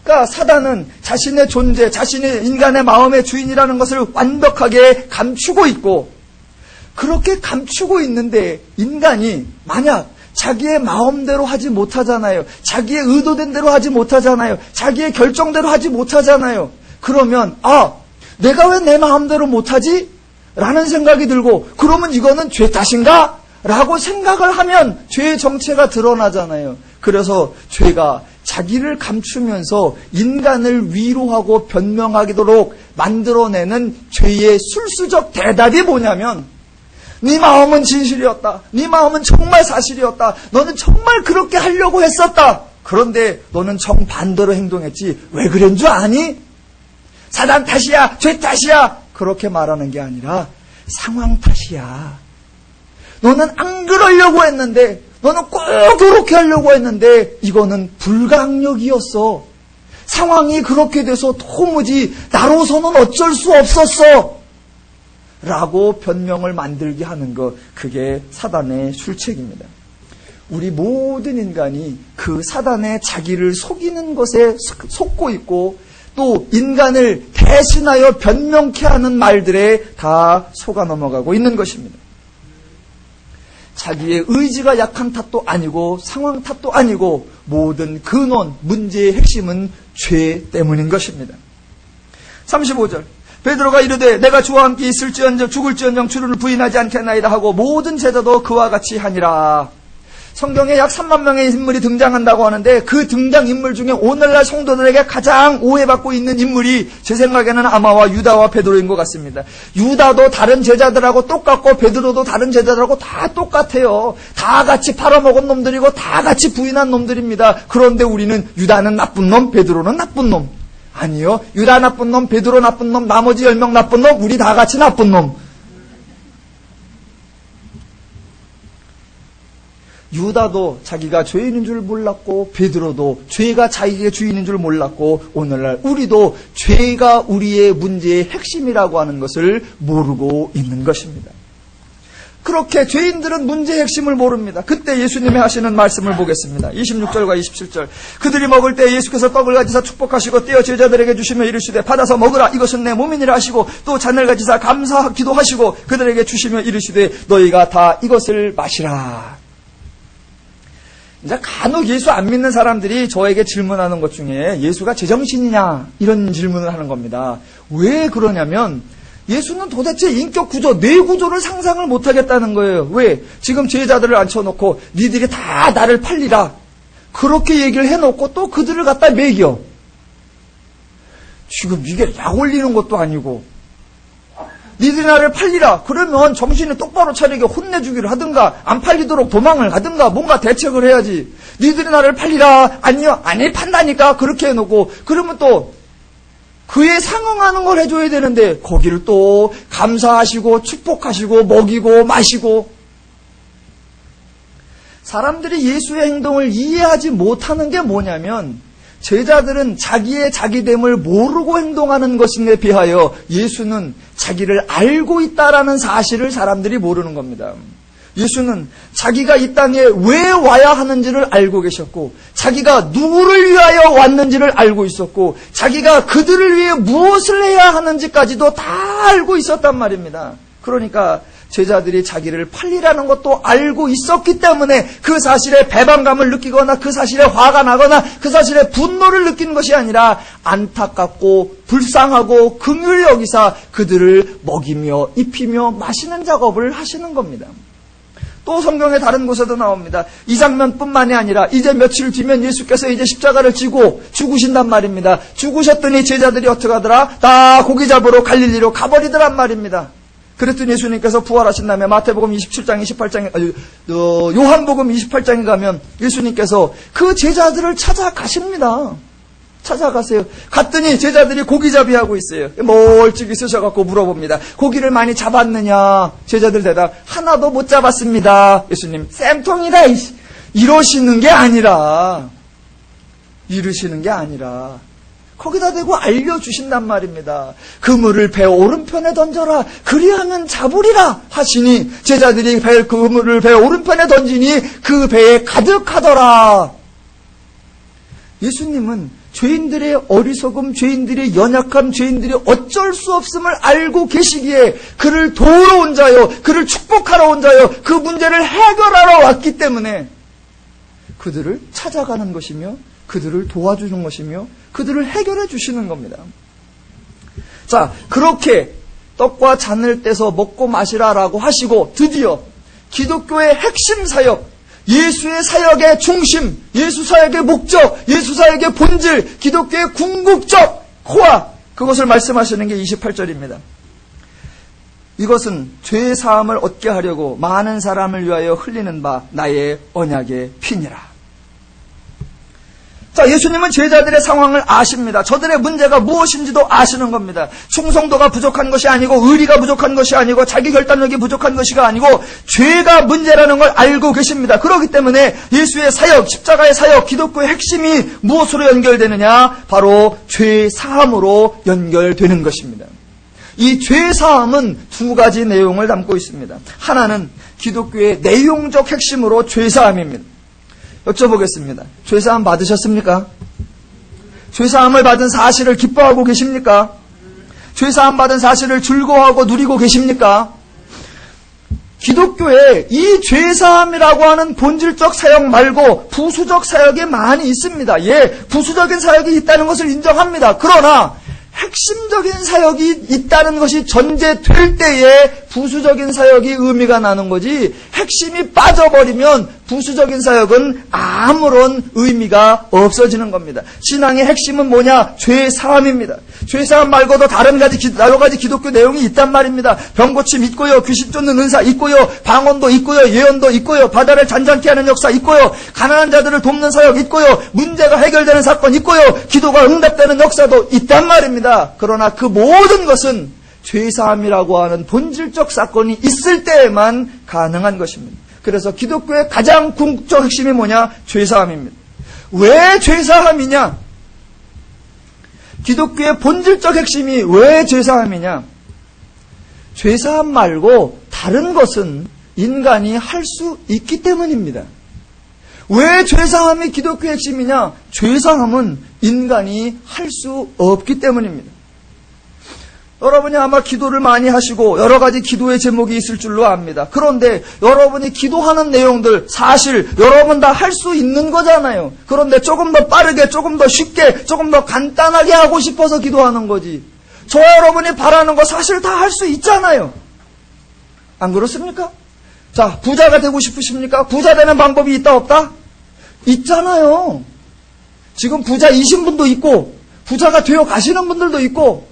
그러니까 사단은 자신의 존재, 자신의 인간의 마음의 주인이라는 것을 완벽하게 감추고 있고, 그렇게 감추고 있는데 인간이 만약 자기의 마음대로 하지 못하잖아요. 자기의 의도된 대로 하지 못하잖아요. 자기의 결정대로 하지 못하잖아요. 그러면 내가 왜 내 마음대로 못하지? 라는 생각이 들고, 그러면 이거는 죄 탓인가? 라고 생각을 하면 죄의 정체가 드러나잖아요. 그래서 죄가 자기를 감추면서 인간을 위로하고 변명하도록 만들어내는 죄의 술수적 대답이 뭐냐면, 네 마음은 진실이었다. 네 마음은 정말 사실이었다. 너는 정말 그렇게 하려고 했었다. 그런데 너는 정반대로 행동했지. 왜 그런 줄 아니? 사단 탓이야. 죄 탓이야. 그렇게 말하는 게 아니라 상황 탓이야. 너는 안 그러려고 했는데, 너는 꼭 그렇게 하려고 했는데 이거는 불가항력이었어. 상황이 그렇게 돼서 도무지 나로서는 어쩔 수 없었어. 라고 변명을 만들게 하는 것, 그게 사단의 술책입니다. 우리 모든 인간이 그 사단의 자기를 속이는 것에 속고 있고, 또 인간을 대신하여 변명케 하는 말들에 다 속아 넘어가고 있는 것입니다. 자기의 의지가 약한 탓도 아니고 상황 탓도 아니고 모든 근원, 문제의 핵심은 죄 때문인 것입니다. 35절 베드로가 이르되 내가 주와 함께 있을지언정 죽을지언정 주를 부인하지 않겠나이다 하고 모든 제자도 그와 같이 하니라. 성경에 약 3만 명의 인물이 등장한다고 하는데 그 등장인물 중에 오늘날 성도들에게 가장 오해받고 있는 인물이 제 생각에는 아마와 유다와 베드로인 것 같습니다. 유다도 다른 제자들하고 똑같고 베드로도 다른 제자들하고 다 똑같아요. 다 같이 팔아먹은 놈들이고 다 같이 부인한 놈들입니다. 그런데 우리는 유다는 나쁜 놈, 베드로는 나쁜 놈. 아니요. 유다 나쁜 놈, 베드로 나쁜 놈, 나머지 10명 나쁜 놈, 우리 다 같이 나쁜 놈. 유다도 자기가 죄인인 줄 몰랐고 베드로도 죄가 자기의 주인인 줄 몰랐고 오늘날 우리도 죄가 우리의 문제의 핵심이라고 하는 것을 모르고 있는 것입니다. 그렇게 죄인들은 문제의 핵심을 모릅니다. 그때 예수님이 하시는 말씀을 보겠습니다. 26절과 27절 그들이 먹을 때 예수께서 떡을 가지사 축복하시고 떼어 제자들에게 주시며 이르시되 받아서 먹으라 이것은 내 몸이니라 하시고 또 잔을 가지사 감사하기도 하시고 그들에게 주시며 이르시되 너희가 다 이것을 마시라. 이제 간혹 예수 안 믿는 사람들이 저에게 질문하는 것 중에 예수가 제정신이냐 이런 질문을 하는 겁니다. 왜 그러냐면 예수는 도대체 인격 구조, 뇌 구조를 상상을 못하겠다는 거예요. 왜? 지금 제자들을 앉혀놓고 니들이 다 나를 팔리라 그렇게 얘기를 해놓고 또 그들을 갖다 매겨. 지금 이게 약 올리는 것도 아니고 니들이 나를 팔리라 그러면 정신을 똑바로 차리게 혼내주기를 하든가 안 팔리도록 도망을 가든가 뭔가 대책을 해야지. 니들이 나를 팔리라 아니요 아니 판다니까 그렇게 해놓고 그러면 또 그에 상응하는 걸 해줘야 되는데 거기를 또 감사하시고 축복하시고 먹이고 마시고. 사람들이 예수의 행동을 이해하지 못하는 게 뭐냐면 제자들은 자기의 자기됨을 모르고 행동하는 것에 비하여 예수는 자기를 알고 있다라는 사실을 사람들이 모르는 겁니다. 예수는 자기가 이 땅에 왜 와야 하는지를 알고 계셨고 자기가 누구를 위하여 왔는지를 알고 있었고 자기가 그들을 위해 무엇을 해야 하는지까지도 다 알고 있었단 말입니다. 그러니까 제자들이 자기를 팔리라는 것도 알고 있었기 때문에 그 사실에 배반감을 느끼거나 그 사실에 화가 나거나 그 사실에 분노를 느끼는 것이 아니라 안타깝고 불쌍하고 긍휼히 여기사 그들을 먹이며 입히며 마시는 작업을 하시는 겁니다. 또 성경의 다른 곳에도 나옵니다. 이 장면뿐만이 아니라 이제 며칠 뒤면 예수께서 이제 십자가를 지고 죽으신단 말입니다. 죽으셨더니 제자들이 어떻게 하더라? 다 고기 잡으러 갈릴리로 가버리더란 말입니다. 그랬더니 예수님께서 부활하신 다음에 마태복음 27장 28장에 요한복음 28장에 가면 예수님께서 그 제자들을 찾아가십니다. 찾아가세요. 갔더니 제자들이 고기잡이 하고 있어요. 멀찍이 서셔갖고 물어봅니다. 고기를 많이 잡았느냐? 제자들 대답, 하나도 못 잡았습니다. 예수님, 쌤통이다. 이러시는 게 아니라 거기다 대고 알려주신단 말입니다. 그물을 배 오른편에 던져라. 그리하면 잡으리라 하시니 제자들이 그물을 배 오른편에 던지니 그 배에 가득하더라. 예수님은 죄인들의 어리석음, 죄인들의 연약함, 죄인들이 어쩔 수 없음을 알고 계시기에 그를 도우러 온 자요, 그를 축복하러 온 자요, 그 문제를 해결하러 왔기 때문에 그들을 찾아가는 것이며 그들을 도와주는 것이며 그들을 해결해 주시는 겁니다. 자, 그렇게 떡과 잔을 떼서 먹고 마시라라고 하시고 드디어 기독교의 핵심 사역, 예수의 사역의 중심, 예수 사역의 목적, 예수 사역의 본질, 기독교의 궁극적 코아, 그것을 말씀하시는 게 28절입니다. 이것은 죄의 사함을 얻게 하려고 많은 사람을 위하여 흘리는 바 나의 언약의 피니라. 자, 예수님은 제자들의 상황을 아십니다. 저들의 문제가 무엇인지도 아시는 겁니다. 충성도가 부족한 것이 아니고 의리가 부족한 것이 아니고 자기 결단력이 부족한 것이 아니고 죄가 문제라는 걸 알고 계십니다. 그렇기 때문에 예수의 사역, 십자가의 사역, 기독교의 핵심이 무엇으로 연결되느냐? 바로 죄 사함으로 연결되는 것입니다. 이 죄 사함은 두 가지 내용을 담고 있습니다. 하나는 기독교의 내용적 핵심으로 죄 사함입니다. 여쭤보겠습니다. 죄사함 받으셨습니까? 죄사함을 받은 사실을 기뻐하고 계십니까? 죄사함 받은 사실을 즐거워하고 누리고 계십니까? 기독교에 이 죄사함이라고 하는 본질적 사역 말고 부수적 사역이 많이 있습니다. 예, 부수적인 사역이 있다는 것을 인정합니다. 그러나 핵심적인 사역이 있다는 것이 전제될 때에 부수적인 사역이 의미가 나는 거지, 핵심이 빠져버리면 부수적인 사역은 아무런 의미가 없어지는 겁니다. 신앙의 핵심은 뭐냐? 죄 사함입니다. 죄 사함 말고도 여러 가지 기독교 내용이 있단 말입니다. 병고침 있고요, 귀신 쫓는 은사 있고요, 방언도 있고요, 예언도 있고요, 바다를 잔잔케 하는 역사 있고요, 가난한 자들을 돕는 사역 있고요, 문제가 해결되는 사건 있고요, 기도가 응답되는 역사도 있단 말입니다. 그러나 그 모든 것은 죄사함이라고 하는 본질적 사건이 있을 때에만 가능한 것입니다. 그래서 기독교의 가장 궁극적 핵심이 뭐냐? 죄사함입니다. 왜 죄사함이냐? 기독교의 본질적 핵심이 왜 죄사함이냐? 죄사함 말고 다른 것은 인간이 할 수 있기 때문입니다. 왜 죄사함이 기독교의 핵심이냐? 죄사함은 인간이 할 수 없기 때문입니다. 여러분이 아마 기도를 많이 하시고 여러 가지 기도의 제목이 있을 줄로 압니다. 그런데 여러분이 기도하는 내용들 사실 여러분 다 할 수 있는 거잖아요. 그런데 조금 더 빠르게, 조금 더 쉽게, 조금 더 간단하게 하고 싶어서 기도하는 거지. 저와 여러분이 바라는 거 사실 다 할 수 있잖아요. 안 그렇습니까? 자, 부자가 되고 싶으십니까? 부자 되는 방법이 있다 없다? 있잖아요. 지금 부자이신 분도 있고 부자가 되어 가시는 분들도 있고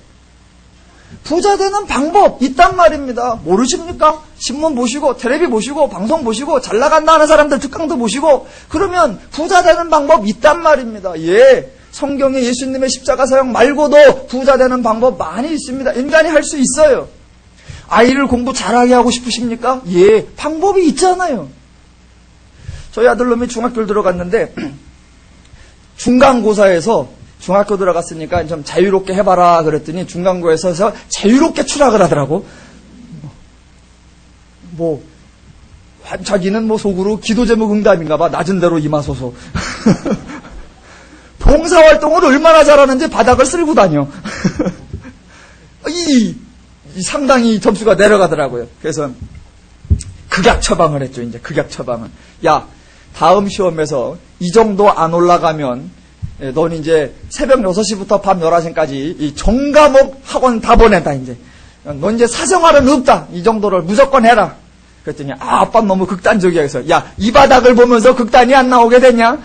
부자 되는 방법 있단 말입니다. 모르십니까? 신문 보시고 텔레비 보시고 방송 보시고 잘 나간다 하는 사람들 특강도 보시고 그러면 부자 되는 방법 있단 말입니다. 예, 성경에 예수님의 십자가 사역 말고도 부자 되는 방법 많이 있습니다. 인간이 할 수 있어요. 아이를 공부 잘하게 하고 싶으십니까? 예, 방법이 있잖아요. 저희 아들놈이 중학교를 들어갔는데 중간고사에서 중학교 들어갔으니까 좀 자유롭게 해봐라 그랬더니 중간고에서 자유롭게 추락을 하더라고. 자기는 속으로 기도 제목 응답인가 봐. 낮은 대로 임하소서. 봉사활동을 얼마나 잘하는지 바닥을 쓸고 다녀. 상당히 점수가 내려가더라고요. 그래서 극약 처방을 했죠. 이제 극약 처방은. 야, 다음 시험에서 이 정도 안 올라가면 넌 이제 새벽 6시부터 밤 11시까지 이 전과목 학원 다 보낸다. 이제 넌 이제 사생활은 없다. 이 정도를 무조건 해라. 그랬더니 아빠 너무 극단적이야. 그래서 야, 이 바닥을 보면서 극단이 안 나오게 되냐?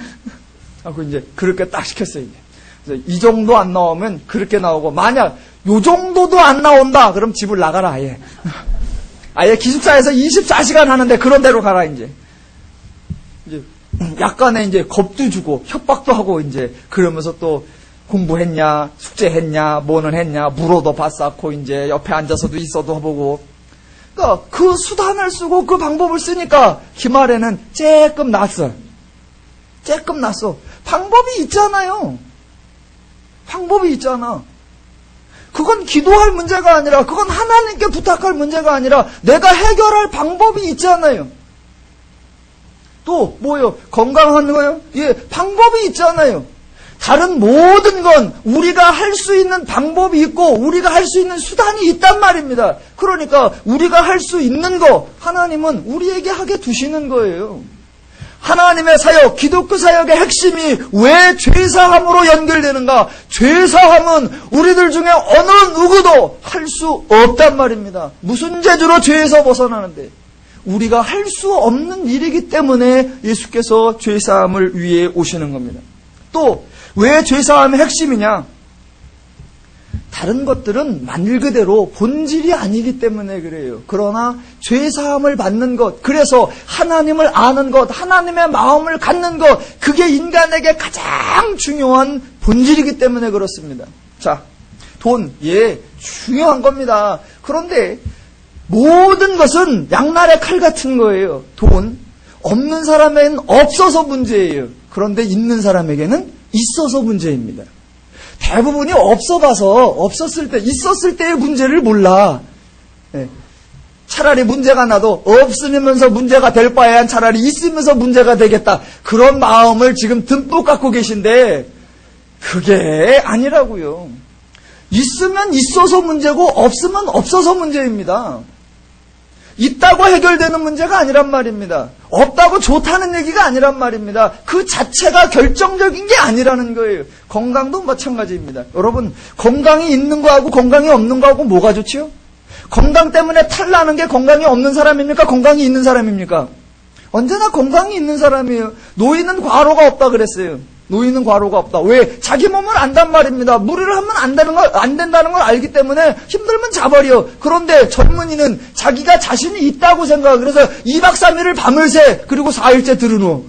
하고 이제 그렇게 딱 시켰어요. 이제. 그래서 이 정도 안 나오면 그렇게 나오고, 만약 요 정도도 안 나온다 그럼 집을 나가라. 아예 기숙사에서 24시간 하는데 그런 데로 가라. 이제 약간의 이제 겁도 주고 협박도 하고, 이제 그러면서 또 공부했냐, 숙제했냐, 뭐는 했냐 물어도 봤었고, 이제 옆에 앉아서도 있어도 보고. 그러니까 그 수단을 쓰고 그 방법을 쓰니까 기말에는 쬐끔 났어. 쬐끔 났어. 방법이 있잖아요. 방법이 있잖아. 그건 기도할 문제가 아니라, 그건 하나님께 부탁할 문제가 아니라 내가 해결할 방법이 있잖아요. 또 뭐요? 건강한 거요? 예, 방법이 있잖아요. 다른 모든 건 우리가 할 수 있는 방법이 있고 우리가 할 수 있는 수단이 있단 말입니다. 그러니까 우리가 할 수 있는 거 하나님은 우리에게 하게 두시는 거예요. 하나님의 사역, 기독교 사역의 핵심이 왜 죄사함으로 연결되는가? 죄사함은 우리들 중에 어느 누구도 할 수 없단 말입니다. 무슨 재주로 죄에서 벗어나는데? 우리가 할 수 없는 일이기 때문에 예수께서 죄사함을 위해 오시는 겁니다. 또 왜 죄사함의 핵심이냐? 다른 것들은 말 그대로 본질이 아니기 때문에 그래요. 그러나 죄사함을 받는 것, 그래서 하나님을 아는 것, 하나님의 마음을 갖는 것, 그게 인간에게 가장 중요한 본질이기 때문에 그렇습니다. 자, 돈, 예, 중요한 겁니다. 그런데 모든 것은 양날의 칼 같은 거예요. 돈, 없는 사람에게는 없어서 문제예요. 그런데 있는 사람에게는 있어서 문제입니다. 대부분이 없었을 때, 있었을 때의 문제를 몰라. 예. 차라리 문제가 나도 없으면서 문제가 될 바에야 차라리 있으면서 문제가 되겠다. 그런 마음을 지금 듬뿍 갖고 계신데, 그게 아니라고요. 있으면 있어서 문제고, 없으면 없어서 문제입니다. 있다고 해결되는 문제가 아니란 말입니다. 없다고 좋다는 얘기가 아니란 말입니다. 그 자체가 결정적인 게 아니라는 거예요. 건강도 마찬가지입니다. 여러분, 건강이 있는 거하고 건강이 없는 거하고 뭐가 좋지요? 건강 때문에 탈나는 게 건강이 없는 사람입니까? 건강이 있는 사람입니까? 언제나 건강이 있는 사람이에요. 노인은 과로가 없다 그랬어요. 노인은 과로가 없다. 왜? 자기 몸을 안단 말입니다. 무리를 하면 안 된다는 걸 알기 때문에 힘들면 자버려. 그런데 젊은이는 자기가 자신이 있다고 생각해. 그래서 2박 3일을 밤을 새. 그리고 4일째 들으누워.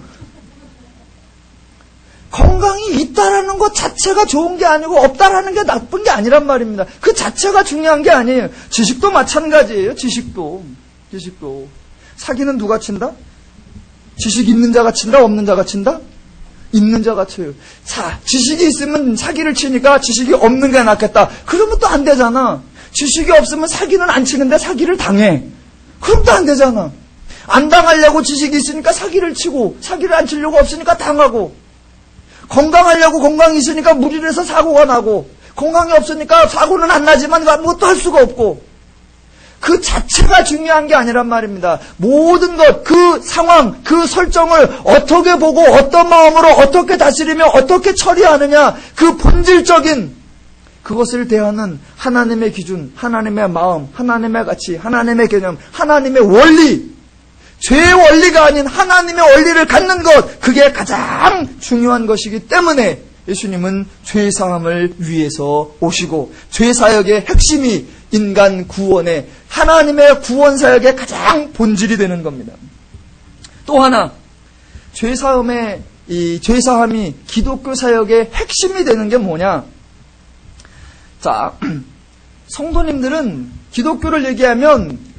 건강이 있다라는 것 자체가 좋은 게 아니고 없다라는 게 나쁜 게 아니란 말입니다. 그 자체가 중요한 게 아니에요. 지식도 마찬가지예요. 지식도. 사기는 누가 친다? 지식 있는 자가 친다? 없는 자가 친다? 있는 자가 쳐요. 자, 지식이 있으면 사기를 치니까 지식이 없는 게 낫겠다. 그러면 또 안 되잖아. 지식이 없으면 사기는 안 치는데 사기를 당해. 그럼 또 안 되잖아. 안 당하려고 지식이 있으니까 사기를 치고, 사기를 안 치려고 없으니까 당하고, 건강하려고 건강이 있으니까 무리를 해서 사고가 나고, 건강이 없으니까 사고는 안 나지만 아무것도 할 수가 없고, 그 자체가 중요한 게 아니란 말입니다. 모든 것, 그 상황, 그 설정을 어떻게 보고 어떤 마음으로 어떻게 다스리며 어떻게 처리하느냐, 그 본질적인 그것을 대하는 하나님의 기준, 하나님의 마음, 하나님의 가치, 하나님의 개념, 하나님의 원리, 죄의 원리가 아닌 하나님의 원리를 갖는 것, 그게 가장 중요한 것이기 때문에 예수님은 죄사함을 위해서 오시고, 죄사역의 핵심이 인간 구원의, 하나님의 구원 사역의 가장 본질이 되는 겁니다. 또 하나, 죄사함이 기독교 사역의 핵심이 되는 게 뭐냐? 자, 성도님들은 기독교를 얘기하면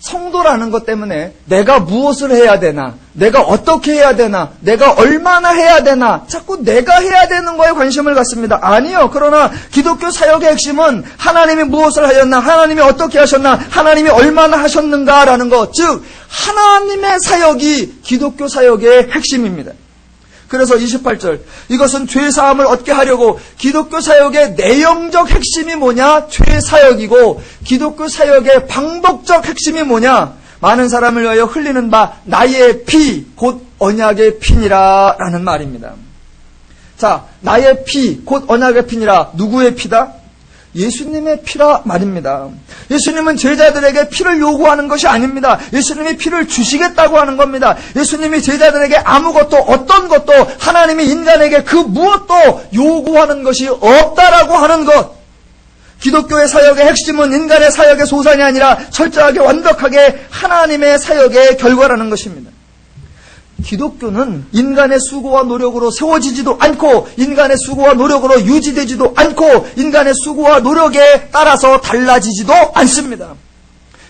성도라는 것 때문에 내가 무엇을 해야 되나, 내가 어떻게 해야 되나, 내가 얼마나 해야 되나, 자꾸 내가 해야 되는 거에 관심을 갖습니다. 아니요. 그러나 기독교 사역의 핵심은 하나님이 무엇을 하셨나, 하나님이 어떻게 하셨나, 하나님이 얼마나 하셨는가라는 것, 즉 하나님의 사역이 기독교 사역의 핵심입니다. 그래서 28절, 이것은 죄사함을 얻게 하려고, 기독교 사역의 내용적 핵심이 뭐냐? 죄사역이고, 기독교 사역의 방법적 핵심이 뭐냐? 많은 사람을 위하여 흘리는 바 나의 피 곧 언약의 피니라 라는 말입니다. 자, 나의 피 곧 언약의 피니라. 누구의 피다? 예수님의 피라 말입니다. 예수님은 제자들에게 피를 요구하는 것이 아닙니다. 예수님이 피를 주시겠다고 하는 겁니다. 예수님이 제자들에게 아무것도 어떤 것도 하나님이 인간에게 그 무엇도 요구하는 것이 없다라고 하는 것. 기독교의 사역의 핵심은 인간의 사역의 소산이 아니라 철저하게 완벽하게 하나님의 사역의 결과라는 것입니다. 기독교는 인간의 수고와 노력으로 세워지지도 않고 인간의 수고와 노력으로 유지되지도 않고 인간의 수고와 노력에 따라서 달라지지도 않습니다.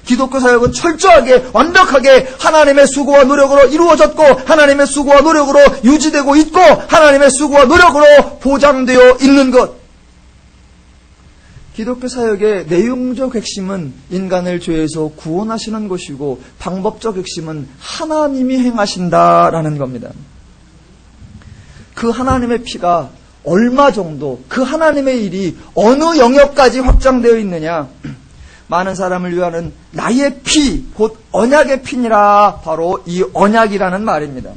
기독교 사역은 철저하게 완벽하게 하나님의 수고와 노력으로 이루어졌고 하나님의 수고와 노력으로 유지되고 있고 하나님의 수고와 노력으로 보장되어 있는 것. 기독교 사역의 내용적 핵심은 인간을 죄에서 구원하시는 것이고 방법적 핵심은 하나님이 행하신다라는 겁니다. 그 하나님의 피가 얼마 정도, 그 하나님의 일이 어느 영역까지 확장되어 있느냐. 많은 사람을 위하는 나의 피, 곧 언약의 피니라. 바로 이 언약이라는 말입니다.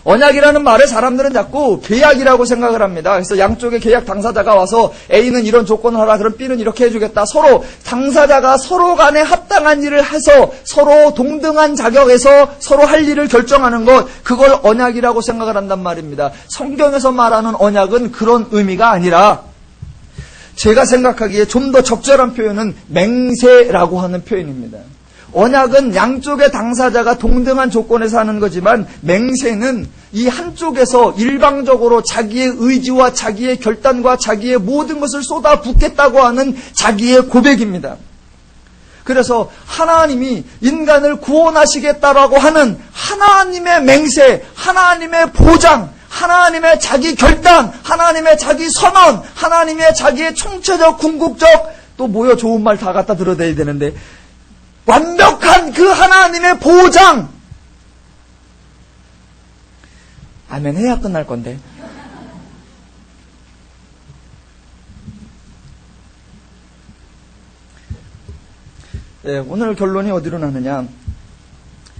언약이라는 말을 사람들은 자꾸 계약이라고 생각을 합니다. 그래서 양쪽의 계약 당사자가 와서 A는 이런 조건을 하라, 그럼 B는 이렇게 해주겠다. 서로 당사자가 서로 간에 합당한 일을 해서 서로 동등한 자격에서 서로 할 일을 결정하는 것, 그걸 언약이라고 생각을 한단 말입니다. 성경에서 말하는 언약은 그런 의미가 아니라 제가 생각하기에 좀 더 적절한 표현은 맹세라고 하는 표현입니다. 언약은 양쪽의 당사자가 동등한 조건에서 하는 거지만 맹세는 이 한쪽에서 일방적으로 자기의 의지와 자기의 결단과 자기의 모든 것을 쏟아붓겠다고 하는 자기의 고백입니다. 그래서 하나님이 인간을 구원하시겠다라고 하는 하나님의 맹세, 하나님의 보장, 하나님의 자기 결단, 하나님의 자기 선언, 하나님의 자기의 총체적, 궁극적, 또 뭐요? 좋은 말 다 갖다 들어대야 되는데 완벽한 그 하나님의 보장. 아멘 해야 끝날 건데. 네, 오늘 결론이 어디로 나느냐.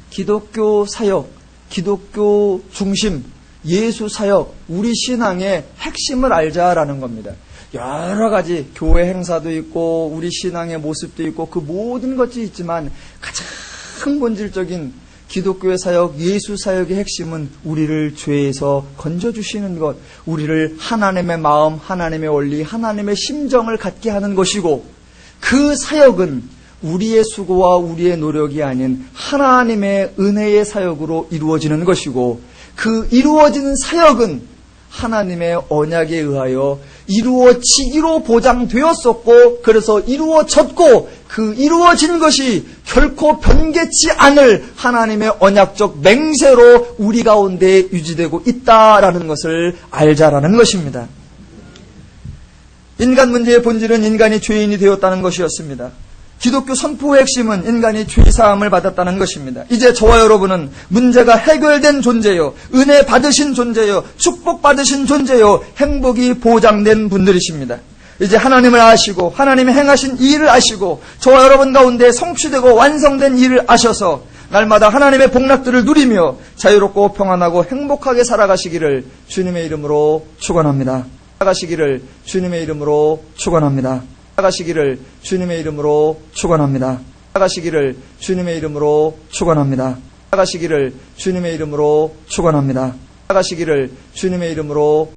기독교 사역, 기독교 중심, 예수 사역, 우리 신앙의 핵심을 알자라는 겁니다. 여러 가지 교회 행사도 있고 우리 신앙의 모습도 있고 그 모든 것이 있지만 가장 본질적인 기독교의 사역, 예수 사역의 핵심은 우리를 죄에서 건져주시는 것, 우리를 하나님의 마음, 하나님의 원리, 하나님의 심정을 갖게 하는 것이고 그 사역은 우리의 수고와 우리의 노력이 아닌 하나님의 은혜의 사역으로 이루어지는 것이고 그 이루어지는 사역은 하나님의 언약에 의하여 이루어지기로 보장되었었고 그래서 이루어졌고 그 이루어진 것이 결코 변개치 않을 하나님의 언약적 맹세로 우리 가운데 유지되고 있다라는 것을 알자라는 것입니다. 인간 문제의 본질은 인간이 죄인이 되었다는 것이었습니다. 기독교 선포의 핵심은 인간이 죄사함을 받았다는 것입니다. 이제 저와 여러분은 문제가 해결된 존재요, 은혜 받으신 존재요, 축복받으신 존재요, 행복이 보장된 분들이십니다. 이제 하나님을 아시고 하나님이 행하신 이 일을 아시고 저와 여러분 가운데 성취되고 완성된 일을 아셔서 날마다 하나님의 복락들을 누리며 자유롭고 평안하고 행복하게 살아가시기를 주님의 이름으로 축원합니다. 살아가시기를 주님의 이름으로 축원합니다. 살아가시기를 주님의 이름으로 축원합니다. 살아가시기를 주님의 이름으로 축원합니다. 살아가시기를 주님의 이름으로 축원합니다. 살아가시기를 주님의 이름으로